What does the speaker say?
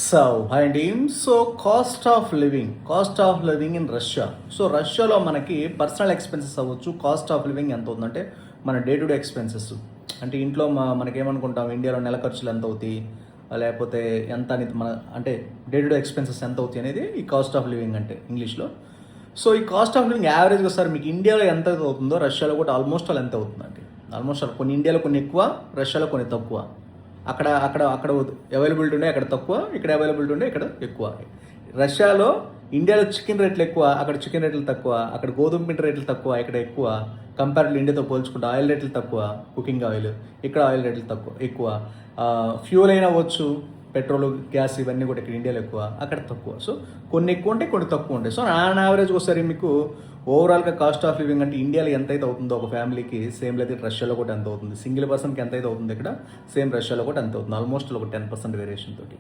So hi team. So cost of living in Russia. So రష్యాలో మనకి personal expenses అవ్వచ్చు. Cost of living ఎంత అవుతుందంటే మన డే టు డే ఎక్స్పెన్సెస్, అంటే ఇంట్లో మనకేమనుకుంటాం, ఇండియాలో నెల ఖర్చులు ఎంత అవుతాయి, లేకపోతే ఎంత అనేది మన అంటే డే టు డే ఎక్స్పెన్సెస్ ఎంత అవుతాయి అనేది ఈ కాస్ట్ ఆఫ్ లివింగ్ అంటే ఇంగ్లీష్లో. సో ఈ కాస్ట్ ఆఫ్ లివింగ్ యావరేజ్గా సార్ మీకు ఇండియాలో ఎంత అవుతుందో రష్యాలో కూడా ఆల్మోస్ట్ ఆల్ ఎంత అవుతుందండి. ఆల్మోస్ట్ ఆల్ కొన్ని ఇండియాలో కొన్ని ఎక్కువ, రష్యాలో కొన్ని తక్కువ. అక్కడ అక్కడ అక్కడ అవైలబిలిటీ ఉండే అక్కడ తక్కువ, ఇక్కడ అవైలబిలిటీ ఉండే ఇక్కడ ఎక్కువ. రష్యాలో ఇండియాలో చికెన్ రేట్లు ఎక్కువ, అక్కడ చికెన్ రేట్లు తక్కువ. అక్కడ గోధుమ పిండి రేట్లు తక్కువ, ఇక్కడ ఎక్కువ. కంపేర్డ్ ఇండియాతో పోల్చుకుంటే ఆయిల్ రేట్లు తక్కువ, కుకింగ్ ఆయిల్. ఇక్కడ ఆయిల్ రేట్లు తక్కువ ఎక్కువ. ఫ్యూల్ అయినా అవ్వచ్చు, పెట్రోల్ గ్యాస్ ఇవన్నీ కూడా ఇక్కడ ఇండియాలో ఎక్కువ, అక్కడ తక్కువ. సో కొన్ని ఎక్కువ ఉంటాయి, కొన్ని తక్కువ ఉంటాయి. సో ఆన్ యావరేజ్ ఒకసారి మీకు ఓవరాల్గా కాస్ట్ ఆఫ్ లివింగ్ అంటే ఇండియాలో ఎంత అయితే అవుతుందో ఒక ఫ్యామిలీకి, సేమ్ లేదా రష్యాలో కూడా ఎంత అవుతుంది. సింగిల్ పర్సన్కి ఎంత అయితే అవుతుంది ఇక్కడ, సేమ్ రష్యాలో కూడా ఎంత అవుతుంది. ఆల్మోస్ట్ ఒక 10% వేరియేషన్ తోటి.